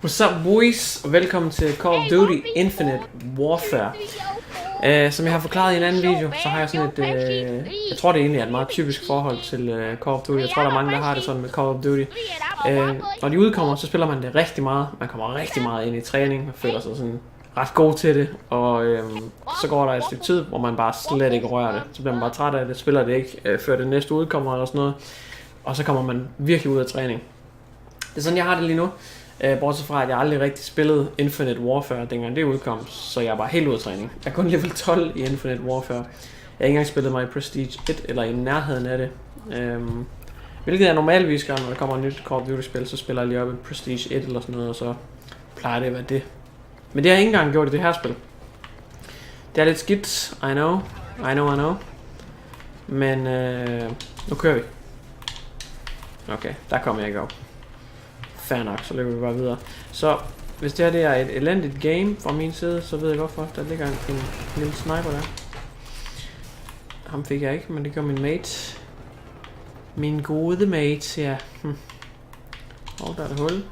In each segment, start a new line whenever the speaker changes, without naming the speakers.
What's up boys, og velkommen til Call of Duty Infinite Warfare. Som jeg har forklaret i en anden video, så har jeg sådan et, jeg tror det egentlig er et meget typisk forhold til Call of Duty. Jeg tror der er mange der har det sådan med Call of Duty. Når de udkommer, så spiller man det rigtig meget. Man kommer rigtig meget ind i træning, og føler sig sådan ret god til det. Og så går der et stykke tid, hvor man bare slet ikke rører det. Så bliver man bare træt af det, spiller det ikke, før det næste udkommer eller sådan noget. Og så kommer man virkelig ud af træning. Det er sådan jeg har det lige nu. Bortset fra, at jeg aldrig rigtig spillede Infinite Warfare, dengang det udkom, så jeg er bare helt ud af træning. Jeg er kun level 12 i Infinite Warfare. Jeg har ikke engang spillet mig i Prestige 1, eller i nærheden af det. Hvilket jeg normalvis gør, når der kommer et nyt Call of Duty-spil, så spiller jeg lige op i Prestige 1 eller sådan noget, og så plejer det at være det. Men det har jeg ikke engang gjort i det her spil. Det er lidt skidt, I know. Men nu kører vi. Okay, der kommer jeg ikke op. Fair nok, så løber vi bare videre. Så hvis det her det er et elendigt game fra min side, så ved jeg hvorfor. Der ligger en lille sniper der. Ham fik jeg ikke, men det gør min mate. Min gode mate, ja. Og der er et hul. Jeg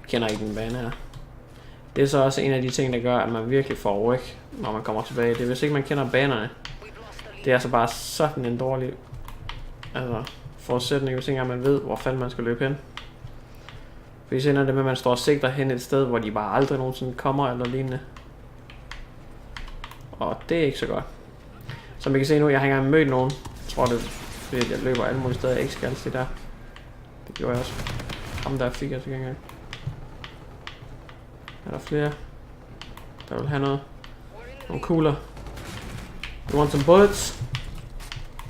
kender ikke den bane her. Det er så også en af de ting, der gør, at man virkelig får ryg, når man kommer tilbage. Det er hvis ikke man kender banerne. Det er altså bare sådan en dårlig forudsætning, hvis ikke engang man ved, hvor fanden man skal løbe hen. Fordi så ender det med, at man står og sigter hen et sted, hvor de bare aldrig nogensinde kommer eller lignende. Og det er ikke så godt. Som I kan se nu, jeg har ikke engang mødt nogen. Jeg tror det er, fordi jeg løber alle mulige steder, jeg ikke skal se der. Det gjorde jeg også. Ham der fik jeg til gengæld. Er der flere, der vil have noget? Nogle kugler. You want some bullets?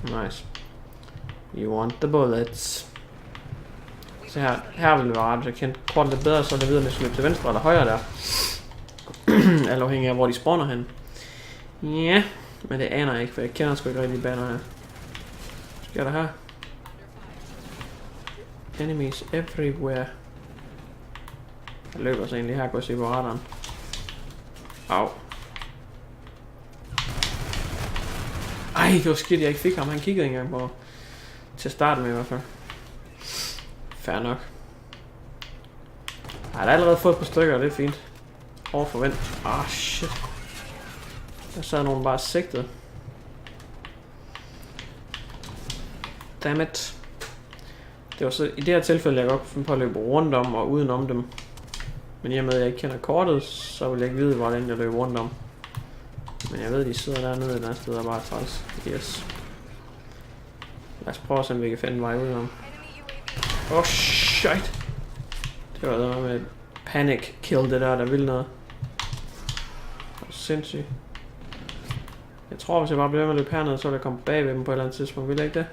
Nice. You want the bullets. Så her vil det være ret, hvis jeg kendte kortet lidt bedre, så er det videre, om jeg skal løbe til venstre eller højre der. Alt afhængig af, hvor de spawner hen. Ja, men det aner jeg ikke, for jeg kender sgu ikke rigtig baner her. Hvad sker der her? Enemies everywhere. Jeg løber så egentlig her, kunne jeg se på radaren. Au. Ej, det var skidt, jeg ikke fik ham. Han kiggede ikke engang på til at starte med i hvert fald. Fair nok. Jeg har allerede fået et par stykker, og det er fint. Over forvent. Shit. Der sad nogen bare sigtet. Dammit. Det var så i det her tilfælde, jeg godt kunne finde på at løbe rundt om og udenom dem. Men i og med, at jeg ikke kender kortet, så vil jeg ikke vide, hvordan jeg løber rundt om. Men jeg ved, de sidder dernede et eller andet sted og bare træls. Yes. Lad os prøve at se, om vi kan finde en vej udenom. Shit. Det var noget med panic kill, det der ville noget. Det var sindssygt. Jeg tror, hvis jeg bare bliver med at løbe hernede, så vil jeg komme bag ved dem på et eller andet tidspunkt. Vil jeg ikke det?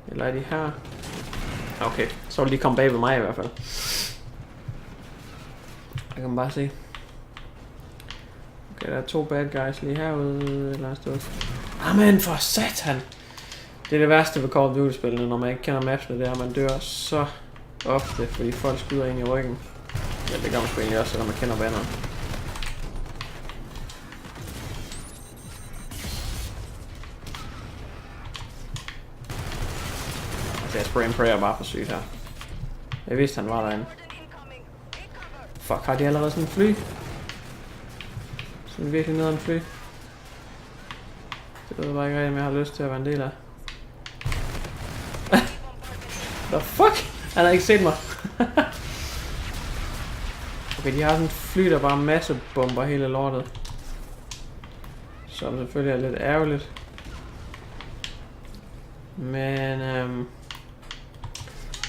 Eller er de her? Okay, så vil de komme bag ved mig i hvert fald. Jeg kan bare se. Okay, der er 2 bad guys lige herude et eller andet sted. Amen, for satan! Det er det værste ved Call of Duty-spillene, når man ikke kender mapsene, det er, at man dør så ofte, fordi folk skyder ind i ryggen. Ja, det gør man sgu egentlig også, selvom man kender banderne. Altså, jeg spray and prayer bare for sygt her. Jeg vidste, han var derinde. Fuck, har de allerede sådan en fly? Sådan virkelig ned ad en fly? Det ved jeg bare ikke rigtig, om jeg har lyst til at være en del af. The fuck? Han har ikke set mig. Okay, de har sådan et fly, der bare masse bomber hele lortet. Som selvfølgelig er lidt ærgerligt. Men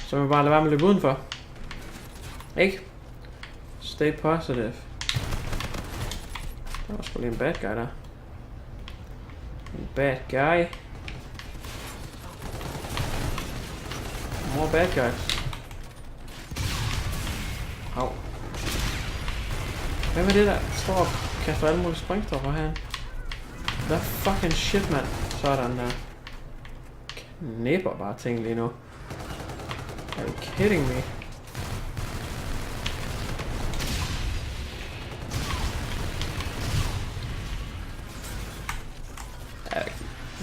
så må vi bare lade være med at løbe udenfor. Ikke? Stay positive. Der var sgu lige en bad guy der. En bad guy. More bad guys. Au. Hvad var det der? Står og kaster alle mulige springstoffer her. Hvad fucking shit, mand. Sådan der. Knæpper bare ting lige nu. Are you kidding me?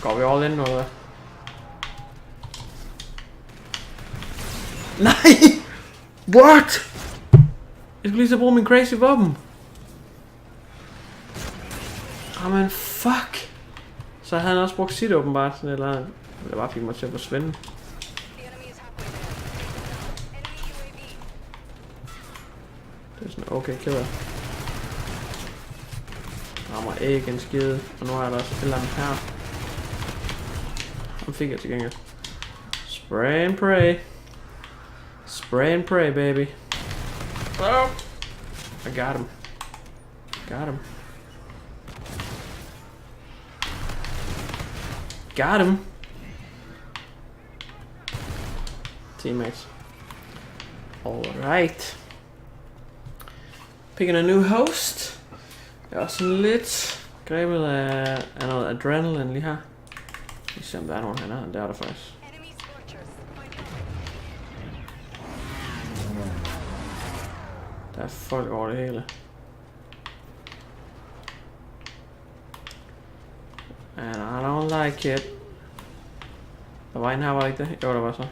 Går vi all in eller? Nej! What? Jeg skulle lige så bruge min crazy våben. Jamen, fuck. Så havde han også brugt sit åbenbart, eller det bare fik mig til at forsvinde. Det er sådan okay killer. Rammer ikke en skide, og nu er der også et eller andet her. Ham fik jeg til gengæld. Spray and pray. Spray and pray, baby. Oh. I got him. Got him. Got him. Teammates. Alright. Picking a new host. Jeg er også sådan lidt grebet af noget adrenaline lige her. Vi ser om der er nogen hernede. Det er der faktisk. Der er folk over det hele. And I don't like it. Der var en her, var det ikke det? Jo, der var så.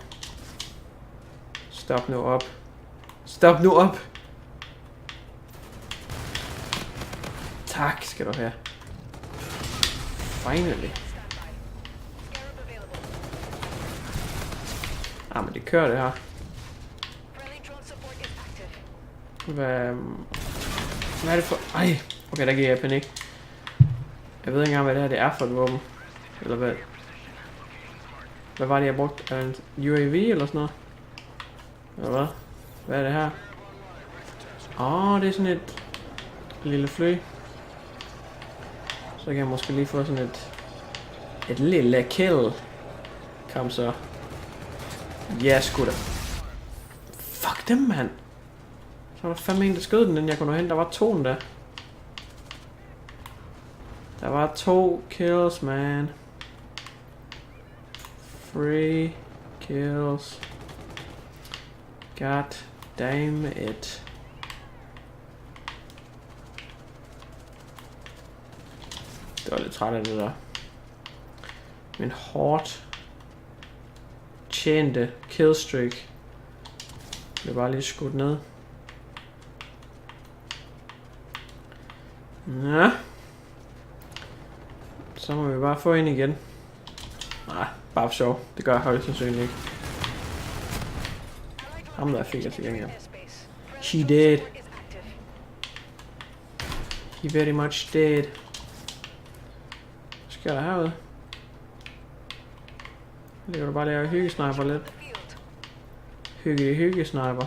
Stop nu op. Stop nu op! Tak skal du have. Finally. Ah, men det kører det her. Hvad er det for... Ej, okay, der giver jeg panik. Jeg ved ikke engang, hvad det her det er for et våben. Eller hvad... Hvad var det, jeg brugte? En UAV eller sådan noget? Eller hvad? Hvad er det her? Det er sådan et lille fly. Så kan jeg måske lige få sådan et lille kill. Kom så. Ja, sgu da. Fuck dem, mand. Så var der fandme en, der skød den, inden jeg kunne nå hen. Der var to der. Der var 2 kills, man. 3 kills. God damn it. Det var lidt træt af det der. Men hårdt tjente killstreak blev bare lige skudt ned. Ja. Så må vi bare få ind igen. Nej, bare for sjov. Det gør jeg højst sandsynligt ikke. Ham der fik jeg til gengæld. He dead. He very much dead. Hvad sker der herude? Ligger du bare lave hyggesniper lidt? Hyggesniper.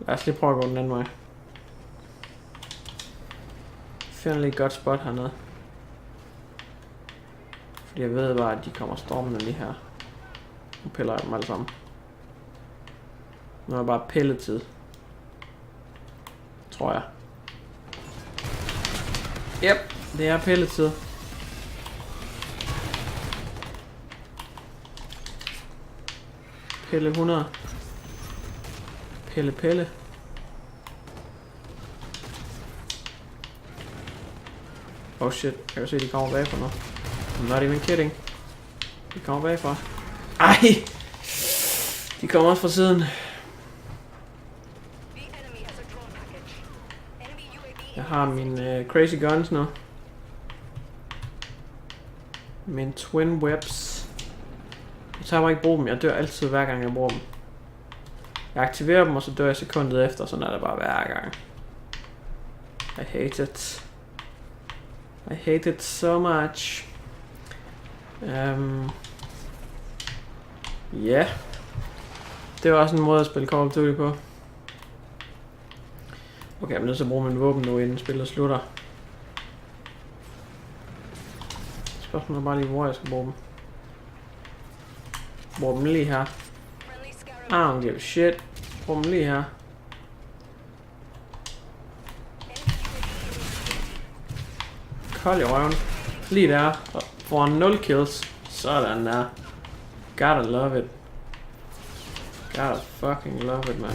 Lad os lige prøve at gå den anden vej. Finder lige et godt spot hernede. Fordi jeg ved bare, at de kommer stormende lige her. Nu piller jeg dem alle sammen. Nu er det bare pilletid. Tror jeg. Yep, det er pilletid. Pille 100. Pille. Oh shit, jeg kan se, de kommer bagfra nu. I'm not even kidding. De kommer bagfra. Ej! De kommer også fra siden. Jeg har min crazy guns nu. Min twin webs. Jeg tager bare ikke bruge dem. Jeg dør altid hver gang jeg bruger dem. Jeg aktiverer dem, og så dør jeg sekundet efter. Sådan er det bare hver gang. I hate it. I hate it so much. Ja. Det var også en måde at spille Call of Duty på. Okay, jeg er nødt til at bruge min våben nu, inden spillet slutter. Spørgsmålet er bare lige, hvor jeg skal bruge dem. Brug dem lige her. I don't give a shit. Brug dem lige her. Kold i røven. Lige der. For 0 kills. Sådan der. Gotta love it. Gotta fucking love it, man.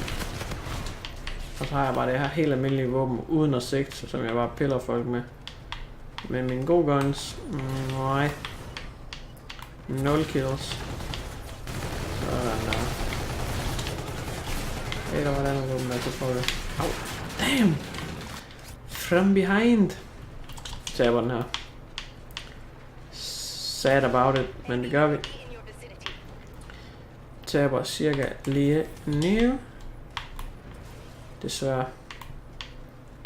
Og så har jeg bare det her helt almindelige våben uden at sigte, som jeg bare piller folk med. Men mine gode guns, nej. 0 kills. Sådan der. Hey, der var der noget åben, der kunne få det. Au, damn! From behind. Taber den her. Sad about it, men det gør vi. Taber cirka lige nu. Desværre.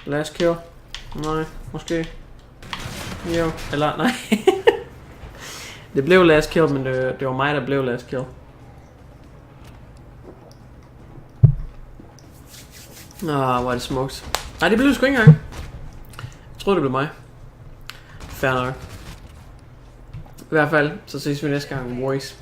Last kill. Nej, måske. Jo, eller nej. Det blev last kill, men det var mig, der blev last kill. Hvor er det smukt. Nej, det blev sgu ikke engang. Jeg troede, det blev mig. Fair nok. I hvert fald, så ses vi næste gang. Boys.